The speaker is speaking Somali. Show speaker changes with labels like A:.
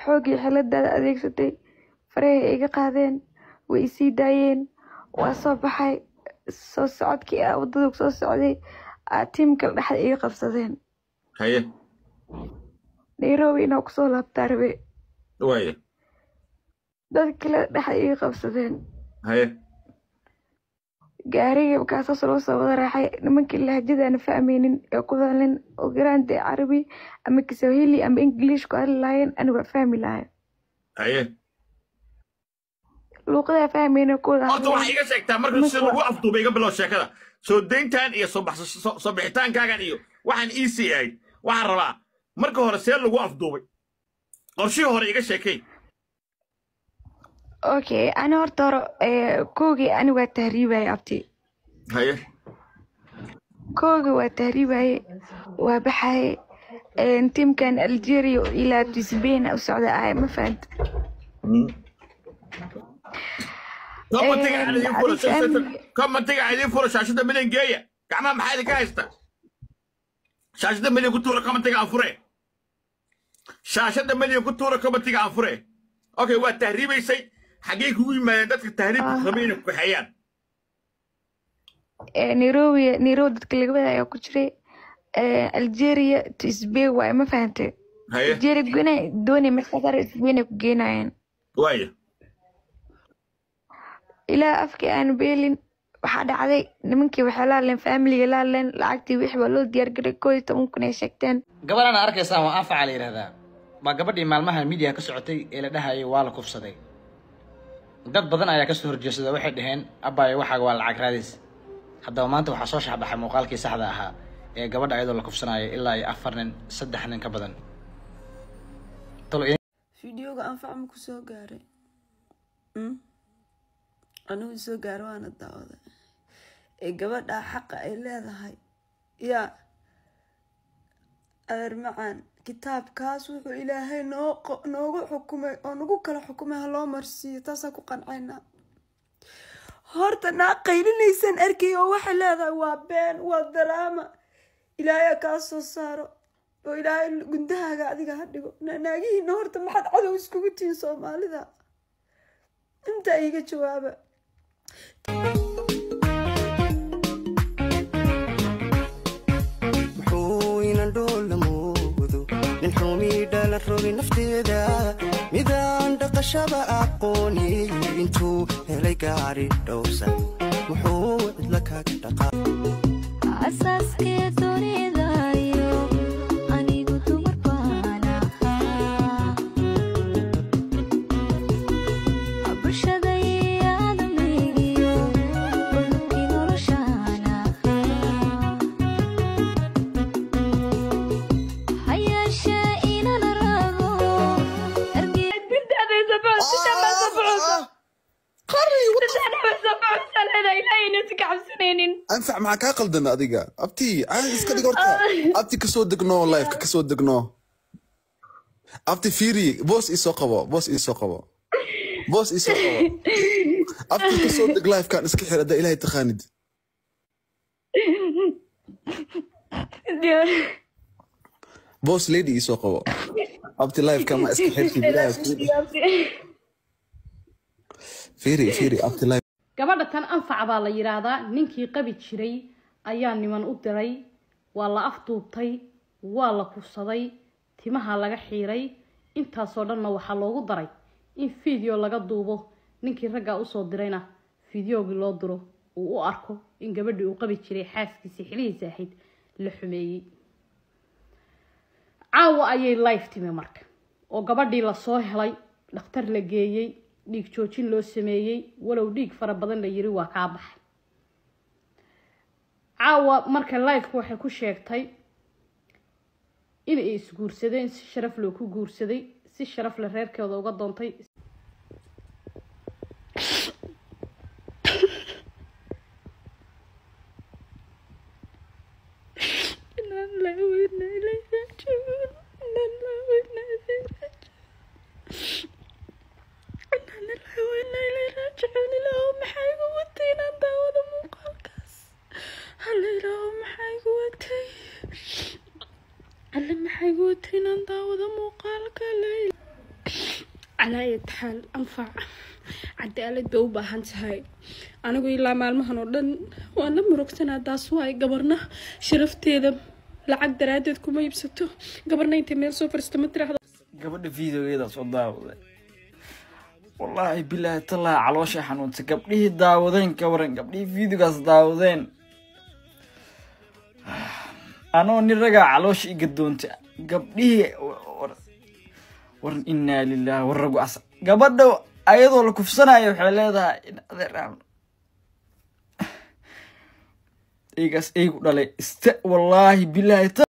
A: xoogii xeeladaada adeegsatay farahay iga qaadeen way isii daayeen waa soo baxay soo socodkii wadada soo socday tiimka dhexda iga qabsadeen
B: haye
A: Nairobi inaan kusoo laabtaa rabe
B: waaye
A: dad kale dhexda iga qabsadeen
B: haye
A: gaariga kaasoo loo soo wada raaxay nimankii lahjada aan fahmaynin ee ku hadleen oo garaante carabi ama kiswahili ama english ku hadlaayeen aniga fahmi lahayn
B: haye
A: luqada fahmayna ku
B: horta waxay iga sheegtaa marka si lagu afduubay iga bilow sheekada soo deyntan iyo soo bixitaankaagan iyo waxaan ECA waxaan rabaa marka hore see lagu afduubay qorshii hore iga sheekay
A: okay ana horta hore koogi ani waa tahriibay abti
B: haye
A: koogi waa tahriibay waa baxay tiimkan Algeria ilaa Spain u socda ay ma fahant
B: كم تيجي عليه فرش شاشة مليون جاية كمان محل كايستا شاشة مليون كتورة كم تيجي عفورة شاشة مليون كتورة كم تيجي عفورة أوكي والتهريب يسي حقيقي هو ما يدك التهريب خبينك في حيان
A: نيرو تكلم بها كشري الجيريا تسبي وما فهمت الجيريا جنا دوني مخاطر سبينك جناين
B: وايه
A: إلى أفكي أنا بيلين وحدا علي نمكي وحلالين فاميلي لالين لعقتي ويحبلو ديار كويس ممكن يشكتين
C: قبل أنا أركز ما أنفع علي هذا ما قبل ما المها الميديا كسعتي إلى ده هي والا كفصدي dad badan ayaa ka soo horjeesada waxay dhaheen abay waxa waa lacag raadis hadda maanta waxa soo shaxbaxay muuqaalkii saxda ahaa ee gabadha ayadoo la kufsanaayo ilaa ay 4 nin 3 nin ka badan
D: fiidiyoga anfac ma ku soo gaaray anuu soo gaaro ana daawada ee gabadha xaq ay leedahay ya armacaan kitaabkaas wuxuu ilaahay noogu xukumay oo nagu kala xukumay loo marsiyo taas ku qancayna horta na qaylinaysan arkay oo waxa leedahay waa been waa drama ilaahay ka soo saaro oo ilaahay gundahaaga adiga hadhigo naagiina horta maxad cadow iskugu tiin Soomaalida inta iga jawaaba
E: روبي نفتي ذا ميدان دقشبة أقوني انتو هليك عري دوسا وحود لك دقا
F: أساس كيتوني ذايو أني قلت مربانا أبرشد يادميو قلبي نورشانا هيا شائنا
G: أنفع معك أقل أديقا أبتي إسكالي قرطة أبتي كسو دقنو لايف كسو دقنو أبتي فيري بوس إيسو قبا بوس إيسو قبا بوس إيسو قبا أبتي كسو دق لايف كان إسكي حيرا دا إلهي تخاند بوس ليدي إيسو قبا أبتي لايف كان ما إسكي حيرتي بلايف فيري أبتي لايف
H: gabadha tan anfac baa la yiraahdaa ninkii qabi jiray ayaa niman u diray waa la afduubtay waa la kufsaday timaha laga xiiray intaas oo dhanna waxa loogu daray in video laga duubo ninkii ragga u soo dirayna videogi loo diro uu u arko in gabadhii uu qabi jiray xaaskiisa xilihiisa ahayd la xumeeyay caawa ayay live timi marka oo gabadhii la soo helay dhakhtar la geeyay dhiig joojin loo sameeyay walow dhiig fara badan la yiri waa ka baxay caawa marka live waxay ku sheegtay in ay isguursadeen si sharaf loo ku guursaday si sharaf la reerkooda uga doontay
I: على أي حال أنفع عدالة بوبا هاي أنا أقول لا مالمها نودن وأنا مركزنا داسواي قبرنا شرفت هذا لعق درادتكم يبسطوا قبرنا أنت ميل سوبر استمتر هذا
J: قبل فيديو كذا صدق والله بالله طلع على وش حنونت قبليه داودين كورن قبليه فيديو قاس داودين أنا نرجع على وش يقدونت قبليه ورن إنا لله ورجوا عصا قبله أيضا لكفسنا يحللها إيجاس إيجو دالي والله بالله